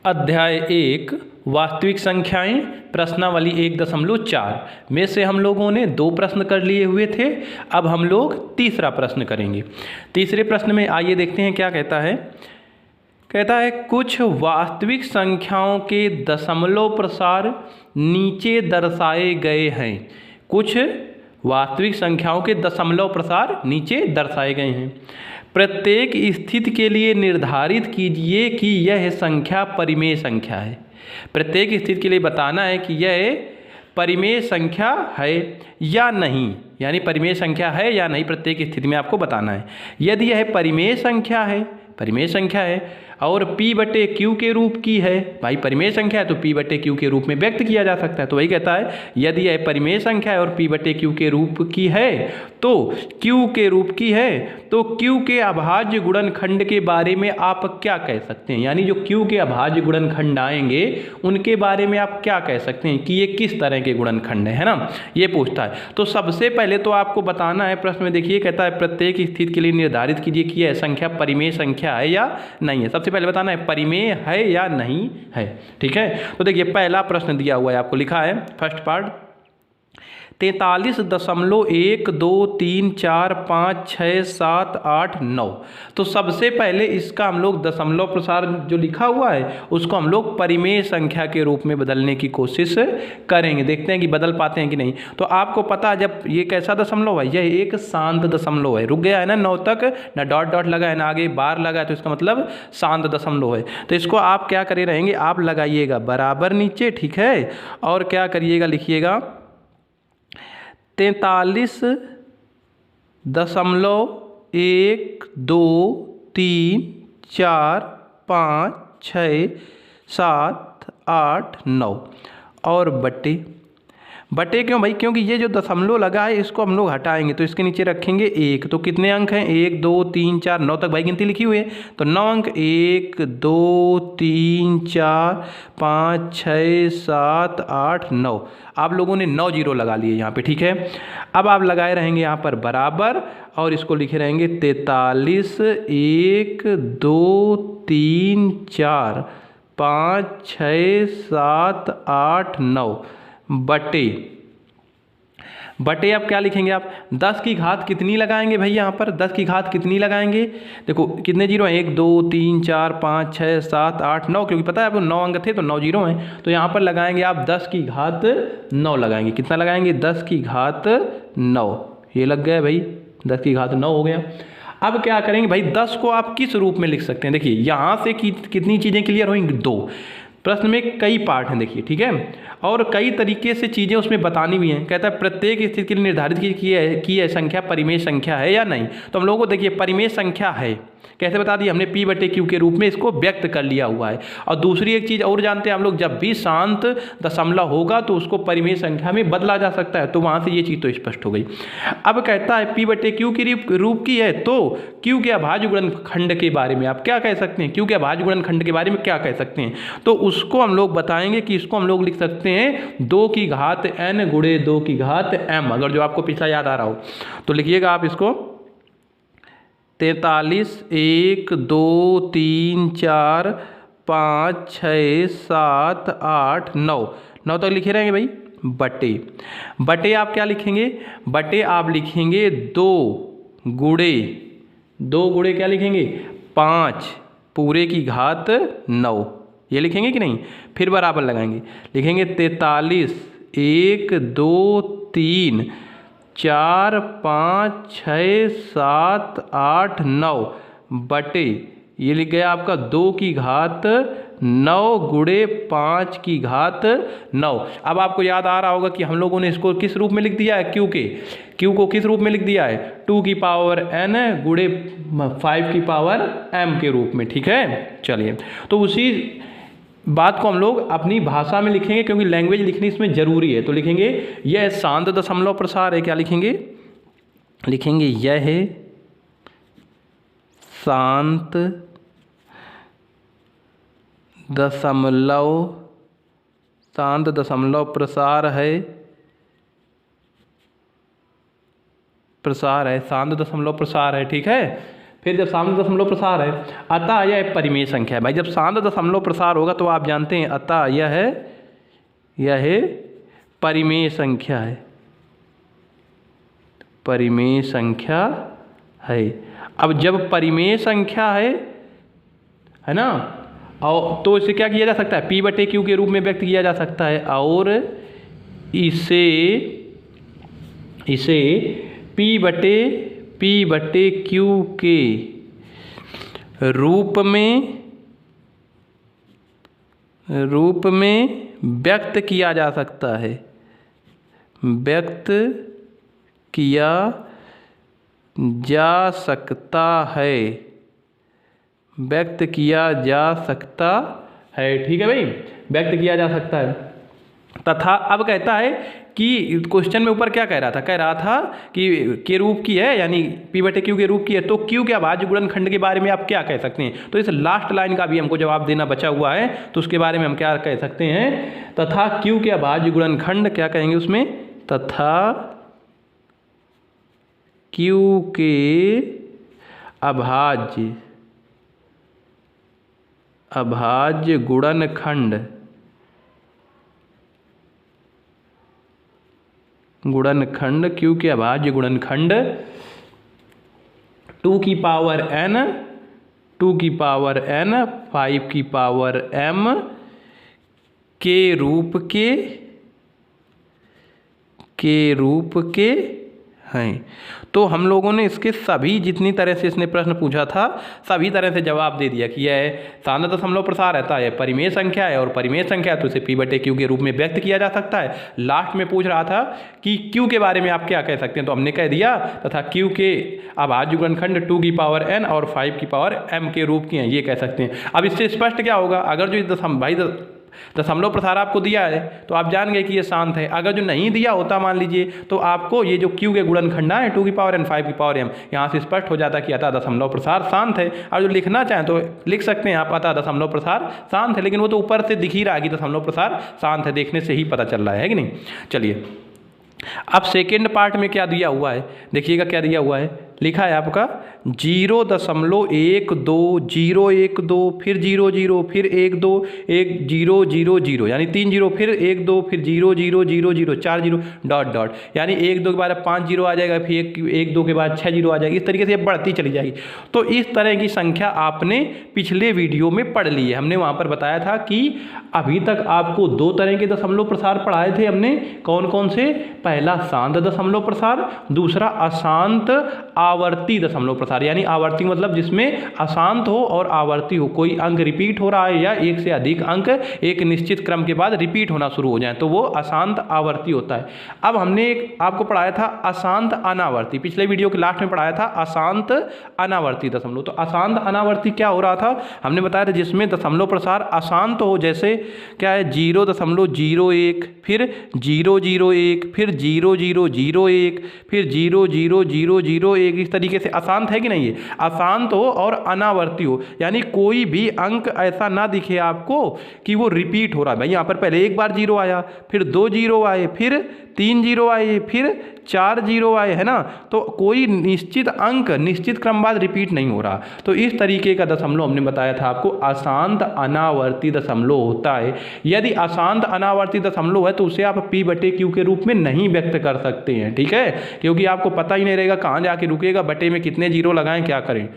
अध्याय 1 वास्तविक संख्याएं प्रश्नावली 1.4 में से हम लोगों ने 2 प्रश्न कर लिए हुए थे। अब हम लोग तीसरा प्रश्न करेंगे। तीसरे प्रश्न में आइए देखते हैं क्या कहता है। कहता है कुछ वास्तविक संख्याओं के दशमलव प्रसार नीचे दर्शाए गए हैं। कुछ वास्तविक संख्याओं के दशमलव प्रसार नीचे दर्शाए गए हैं। प्रत्येक स्थिति के लिए निर्धारित कीजिए कि यह संख्या परिमेय संख्या है। प्रत्येक स्थिति के लिए बताना है कि यह परिमेय संख्या है या नहीं, यानी परिमेय संख्या है या नहीं, प्रत्येक स्थिति में आपको बताना है। यदि यह परिमेय संख्या है और P/Q के रूप की है, भाई परिमेय संख्या है तो P/Q के रूप में व्यक्त किया जा सकता है। तो वही कहता है यदि यह परिमेय संख्या है और P/Q के रूप की है तो Q के रूप की है तो Q के अभाज्य गुणनखंड के बारे में आप क्या कह सकते हैं। यानी जो Q के अभाज्य गुणनखंड आएंगे उनके बारे में आप क्या कह सकते हैं कि ये किस तरह के गुणनखंड है ना, ये पूछता है। तो सबसे पहले तो आपको बताना है, प्रश्न में देखिए कहता है प्रत्येक स्थिति के लिए निर्धारित कीजिए कि यह संख्या परिमेय संख्या है या नहीं है। सबसे पहले बताना है परिमेय है या नहीं है। ठीक है, तो देखिए पहला प्रश्न दिया हुआ है, आपको लिखा है फर्स्ट पार्ट 43.123456789। तो सबसे पहले इसका हम लोग दशमलव प्रसार जो लिखा हुआ है उसको हम लोग परिमेय संख्या के रूप में बदलने की कोशिश करेंगे। देखते हैं कि बदल पाते हैं कि नहीं। तो आपको पता है जब ये कैसा दशमलव है, यह एक शांत दशमलव है। रुक गया है ना 9 तक, ना डॉट डॉट लगा है ना आगे बार लगा है, तो इसका मतलब शांत दशमलव है। तो इसको आप क्या करे रहेंगे, आप लगाइएगा बराबर नीचे, ठीक है, और क्या करिएगा लिखिएगा 43.123456789 और बटे क्यों भाई, क्योंकि ये जो दशमलव लगा है इसको हम लोग हटाएंगे तो इसके नीचे रखेंगे 1। तो कितने अंक हैं 1 2 3 4 9 तक भाई गिनती लिखी हुई है। तो 9 अंक 1 2 3 4 5 6 7 8 9। आप लोगों ने 9 जीरो लगा लिए यहाँ पे, ठीक है। अब आप लगाए रहेंगे यहाँ पर बराबर और इसको लिखे रहेंगे 43 1 2 3 4 5 6 7 8 9 बटे आप क्या लिखेंगे, आप 10 की घात कितनी लगाएंगे भाई, यहाँ पर 10 की घात कितनी लगाएंगे। देखो कितने जीरो हैं 1 2 3 4 5 6 7 8 9, क्योंकि पता है आपको 9 अंक थे तो 9 जीरो हैं। तो यहाँ पर लगाएंगे आप 10 की घात 9 लगाएंगे। कितना लगाएंगे 10 की घात 9, ये लग गया भाई 10 की घात 9 हो गया। अब क्या करेंगे भाई 10 को आप किस रूप में लिख सकते हैं। देखिए यहाँ से कितनी चीज़ें क्लियर होंगी, 2। प्रश्न में कई पार्ट हैं देखिए, ठीक है, और कई तरीके से चीज़ें उसमें बतानी भी हैं। कहता है प्रत्येक स्थिति के लिए निर्धारित की यह संख्या परिमेय संख्या है या नहीं। तो हम लोगों को देखिए परिमेय संख्या है, कैसे बता दिया हमने P/Q के रूप में इसको व्यक्त कर लिया हुआ है। और दूसरी एक चीज़ और जानते हैं हम लोग, जब भी शांत दशमलव होगा तो उसको परिमेय संख्या में बदला जा सकता है। तो वहाँ से ये चीज़ तो स्पष्ट हो गई। अब कहता है P/Q के रूप की है तो Q के अभाज्य गुणनखंड के बारे में आप क्या कह सकते हैं, Q के अभाज्य गुणनखंड के बारे में क्या कह सकते हैं। तो उसको हम लोग बताएंगे कि इसको हम लोग लिख सकते हैं 2 की घात n गुणे 2 की घात m। अगर जो आपको पिछला याद आ रहा हो तो लिखिएगा आप इसको 43 1 2 3 4 5 6 7 8 9 तक लिखे रहेंगे भाई। बटे आप क्या लिखेंगे, बटे आप लिखेंगे 2 गुणे क्या लिखेंगे 5 पूरे की घात 9, ये लिखेंगे कि नहीं। फिर बराबर लगाएंगे, लिखेंगे 43 1 2 3 4 5 6 7 8 9 बटे ये लिख गया आपका 2 की घात 9 गुणे 5 की घात 9। अब आपको याद आ रहा होगा कि हम लोगों ने इसको किस रूप में लिख दिया है, Q को किस रूप में लिख दिया है 2 की पावर n गुणे 5 की पावर m के रूप में, ठीक है। चलिए तो उसी बात को हम लोग अपनी भाषा में लिखेंगे क्योंकि लैंग्वेज लिखनी इसमें ज़रूरी है। तो लिखेंगे यह शांत दशमलव प्रसार है, क्या लिखेंगे यह है शांत दशमलव प्रसार है, शांत दशमलव प्रसार है, ठीक है। फिर जब शांत दशमलव प्रसार है, अतः यह परिमेय संख्या है। भाई जब शांत दशमलव प्रसार होगा तो आप जानते हैं अतः यह परिमेय संख्या है, परिमेय संख्या है। अब जब परिमेय संख्या है ना, और तो इसे क्या किया जा सकता है, P/Q के रूप में व्यक्त किया जा सकता है, और इसे P/Q के रूप में व्यक्त किया जा सकता है, व्यक्त किया जा सकता है, व्यक्त किया जा सकता है। ठीक है भाई, व्यक्त किया जा सकता है। तथा अब कहता है कि क्वेश्चन में ऊपर क्या कह रहा था कि के रूप की है, यानी P/Q के रूप की है, तो Q के अभाज्य गुणनखंड के बारे में आप क्या कह सकते हैं। तो इस लास्ट लाइन का भी हमको जवाब देना बचा हुआ है, तो उसके बारे में हम क्या कह सकते हैं, तथा Q के अभाज्य गुणनखंड क्या कहेंगे उसमें, तथा Q के अभाज्य गुणनखंड Q के अभाज्य गुणनखंड 2 की पावर n 5 की पावर m के रूप के हैं। तो हम लोगों ने इसके सभी जितनी तरह से इसने प्रश्न पूछा था सभी तरह से जवाब दे दिया कि यह शांत दशमलव प्रसार रहता है, परिमेय संख्या है, और परिमेय संख्या है तो इसे P/Q के रूप में व्यक्त किया जा सकता है। लास्ट में पूछ रहा था कि Q के बारे में आप क्या कह सकते हैं, तो हमने कह दिया तथा Q के अभाज्य गुणनखंड 2 की पावर n और 5 की पावर m के रूप की हैं, ये कह सकते हैं। अब इससे स्पष्ट क्या होगा, अगर जो दशमलव प्रसार आपको दिया है तो आप जान गए कि ये शांत है। अगर जो नहीं दिया होता मान लीजिए, तो आपको ये जो Q के गुणनखंड है 2 की पावर n 5 की पावर m, यहाँ से स्पष्ट हो जाता कि अतः दशमलव प्रसार शांत है। और जो लिखना चाहें तो लिख सकते हैं आप अतः दशमलव प्रसार शांत है, लेकिन वो तो ऊपर से दिख ही रहा है कि दशमलव प्रसार शांत है, देखने से ही पता चल रहा है कि नहीं। चलिए अब सेकेंड पार्ट में क्या दिया हुआ है, देखिएगा क्या दिया हुआ है, लिखा है आपका 0.12 फिर 0 फिर 1 2 1 0 0 0 यानी 3 0 फिर 1 2 फिर 0 0 0 0 4 0 डॉट डॉट, यानी 1 2 के बाद 5 0 आ जाएगा, फिर 1 2 के बाद 6 0 आ जाएगी, इस तरीके से बढ़ती चली जाएगी। तो इस तरह की संख्या आपने पिछले वीडियो में पढ़ ली है। हमने वहाँ पर बताया था कि अभी तक आपको 2 तरह के दशमलव प्रसार पढ़ाए थे हमने, कौन कौन से, पहला शांत दशमलव प्रसार, दूसरा अशांत आवर्ती दशमलव प्रसार, यानी आवर्ती मतलब जिसमें अशांत हो और आवर्ती हो, कोई अंक रिपीट हो रहा है या एक से अधिक अंक एक निश्चित क्रम के बाद रिपीट होना शुरू हो जाए तो वो अशांत आवर्ती होता है। अब हमने एक आपको पढ़ाया था अशांत अनावर्ती, पिछले वीडियो के लास्ट में पढ़ाया था अशांत अनावर्ती दशमलव। तो अशांत अनावर्ती क्या हो रहा था, हमने बताया था जिसमें दशमलव प्रसार अशांत हो, जैसे क्या है 0.01 फिर 0.01 फिर 0.001 फिर 0.0001, इस तरीके से अशांत है कि नहीं, है अशांत हो और अनावर्ती हो, यानी कोई भी अंक ऐसा ना दिखे आपको कि वो रिपीट हो रहा है। भाई यहाँ पर पहले एक बार 0 आया, फिर 2 0 आए, फिर 3 0 आए, फिर 4 0 आए, है ना, तो कोई निश्चित अंक निश्चित क्रम बाद रिपीट नहीं हो रहा। तो इस तरीके का दशमलव हमने बताया था आपको अशांत अनावर्ती दशमलव होता है। यदि अशांत अनावर्ती दशमलव है तो उसे आप P/Q के रूप में नहीं व्यक्त कर सकते हैं, ठीक है, क्योंकि आपको पता ही नहीं रहेगा कहाँ जाके रुकेगा, बटे में कितने 0 लगाएं, क्या करें,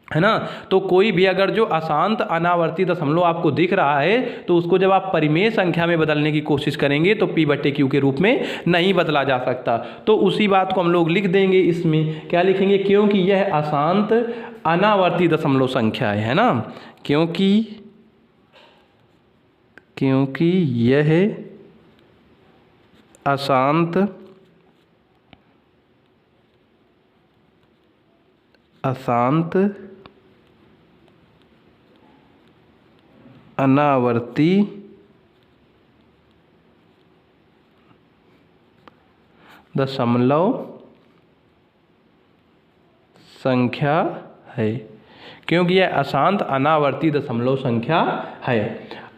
है ना। तो कोई भी अगर जो अशांत अनावर्ती दशमलव आपको दिख रहा है तो उसको जब आप परिमेय संख्या में बदलने की कोशिश करेंगे तो P/Q के रूप में नहीं बदला जा सकता। तो उसी बात को हम लोग लिख देंगे, इसमें क्या लिखेंगे, क्योंकि यह अशांत अनावर्ती दशमलव संख्या है ना, क्योंकि यह अशांत अनावर्ती दशमलव संख्या है, क्योंकि यह अशांत अनावर्ती दशमलव संख्या है,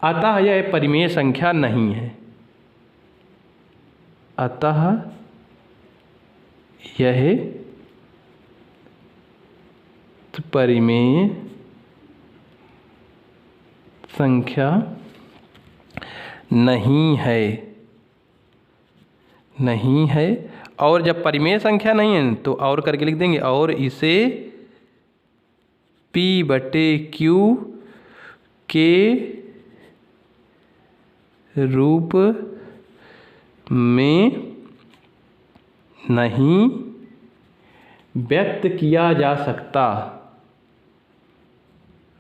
अतः यह परिमेय संख्या नहीं है, अतः यह परिमेय संख्या नहीं है। और जब परिमेय संख्या नहीं है तो और करके लिख देंगे, और इसे P/Q के रूप में नहीं व्यक्त किया जा सकता,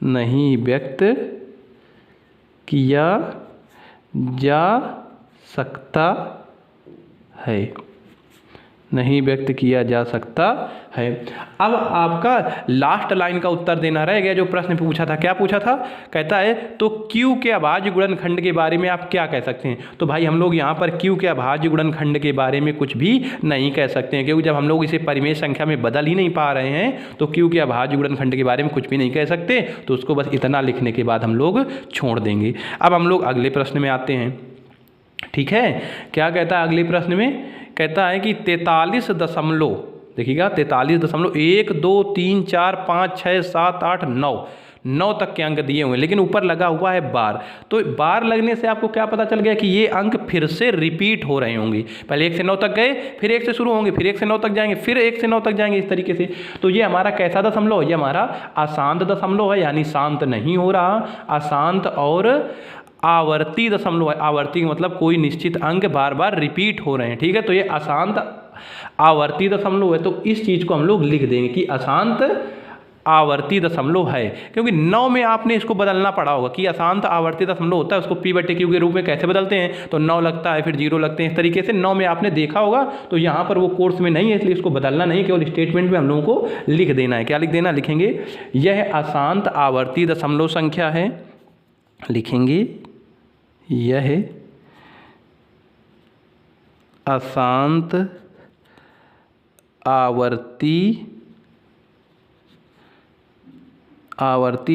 नहीं व्यक्त किया जा सकता है, नहीं व्यक्त किया जा सकता है। अब आपका लास्ट लाइन का उत्तर देना रह गया। जो प्रश्न पूछा था, क्या पूछा था? कहता है तो Q के अभाज्य गुणनखंड के बारे में आप क्या कह सकते हैं? तो भाई हम लोग यहाँ पर Q के अभाज्य गुणनखंड के बारे में कुछ भी नहीं कह सकते हैं, क्योंकि जब हम लोग इसे परिमेय संख्या में बदल ही नहीं पा रहे हैं तो Q के अभाज्य गुणनखंड के बारे में कुछ भी नहीं कह सकते। तो उसको बस इतना लिखने के बाद हम लोग छोड़ देंगे। अब हम लोग अगले प्रश्न में आते हैं। ठीक है, क्या कहता है अगले प्रश्न में? कहता है कि 43 दशमलव, देखिएगा 43.1 2 3 4 5 6 7 8 9 तक के अंक दिए हुए हैं, लेकिन ऊपर लगा हुआ है बार। तो बार लगने से आपको क्या पता चल गया कि ये अंक फिर से रिपीट हो रहे होंगे। पहले 1 से 9 तक गए, फिर 1 से शुरू होंगे, फिर 1 से 9 तक जाएंगे, फिर 1 से 9 तक जाएंगे, इस तरीके से। तो ये हमारा कैसा दशमलव? ये हमारा अशांत दशमलव है, यानी शांत नहीं हो रहा, अशांत और आवर्ती दशमलव है। आवर्ती मतलब कोई निश्चित अंक बार बार रिपीट हो रहे हैं। ठीक है, तो ये अशांत आवर्ती दशमलव है। तो इस चीज़ को हम लोग लिख देंगे कि अशांत आवर्ती दशमलव है, क्योंकि 9 में आपने इसको बदलना पड़ा होगा कि अशांत आवर्ती दशमलव होता है, उसको P/Q के रूप में कैसे बदलते हैं? तो 9 लगता है, फिर 0 लगते हैं, इस तरीके से 9 में आपने देखा होगा। तो यहाँ पर वो कोर्स में नहीं है, इसलिए इसको बदलना नहीं, केवल स्टेटमेंट में हम लोगों को लिख देना है। क्या लिख देना? लिखेंगे यह अशांत आवर्ती दशमलव संख्या है, लिखेंगे यह अशांत आवर्ती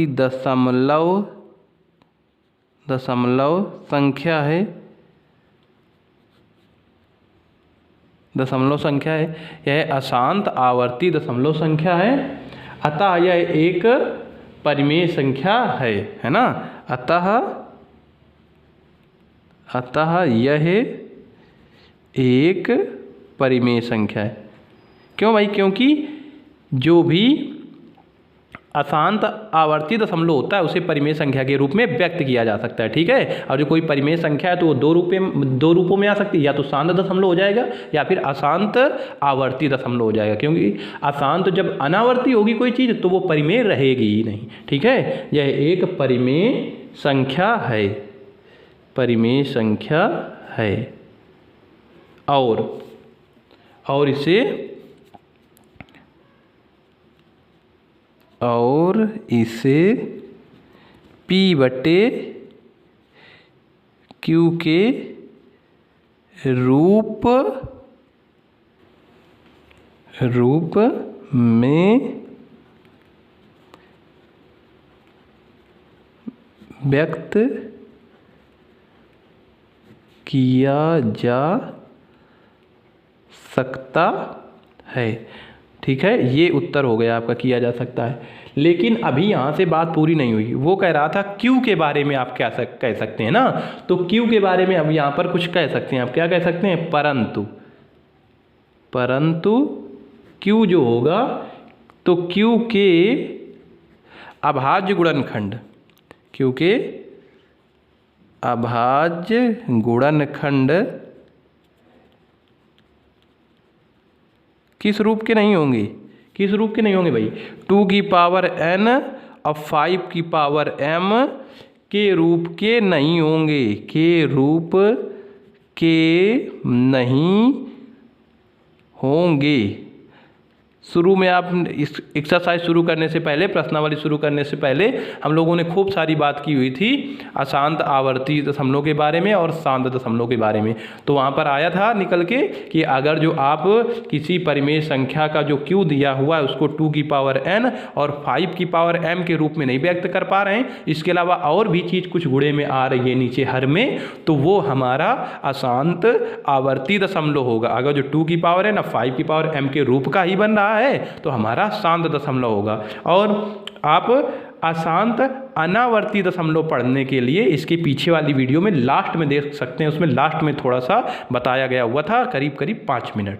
दशमलव संख्या है, यह अशांत आवर्ती दशमलव संख्या है, अतः यह एक परिमेय संख्या है ना? अतः यह एक परिमेय संख्या है। क्यों भाई? क्योंकि जो भी अशांत आवर्ती दशमलव होता है उसे परिमेय संख्या के रूप में व्यक्त किया जा सकता है। ठीक है, और जो कोई परिमेय संख्या है तो वो दो रूपों में आ सकती है, या तो शांत दशमलव हो जाएगा या फिर अशांत आवर्ती दशमलव हो जाएगा। क्योंकि अशांत जब अनावर्ती होगी कोई चीज़ तो वो परिमेय रहेगी ही नहीं। ठीक है, यह एक परिमेय संख्या है, परिमेय संख्या है। और इसे P/Q के रूप में व्यक्त किया जा सकता है। ठीक है, ये उत्तर हो गया आपका, किया जा सकता है। लेकिन अभी यहाँ से बात पूरी नहीं हुई। वो कह रहा था Q के बारे में आप क्या कह सकते हैं ना? तो Q के बारे में अब यहाँ पर कुछ कह सकते हैं। आप क्या कह सकते हैं? परंतु Q जो होगा तो Q के अभाज्य गुणनखंड, Q के अभाज्य गुणनखंड किस रूप के नहीं होंगे? किस रूप के नहीं होंगे भाई? 2 की पावर n और 5 की पावर m के रूप के नहीं होंगे, के रूप के नहीं होंगे। शुरू में आप इस एक्सरसाइज शुरू करने से पहले, प्रश्नावली शुरू करने से पहले हम लोगों ने खूब सारी बात की हुई थी अशांत आवर्ती दशमलव के बारे में और शांत दशमलव के बारे में। तो वहाँ पर आया था निकल के कि अगर जो आप किसी परिमेय संख्या का जो Q दिया हुआ है उसको 2 की पावर n और 5 की पावर m के रूप में नहीं व्यक्त कर पा रहे हैं, इसके अलावा और भी चीज़ कुछ गुणे में आ रही है नीचे हर में, तो वो हमारा अशांत आवर्ती दशमलव होगा। अगर जो 2 की पावर n और 5 की पावर m के रूप का ही बन रहा रहा है तो हमारा शांत दशमलव होगा। और आप अशांत अनावर्ती दशमलव पढ़ने के लिए इसके पीछे वाली वीडियो में लास्ट में देख सकते हैं, उसमें लास्ट में थोड़ा सा बताया गया हुआ था, करीब 5 मिनट।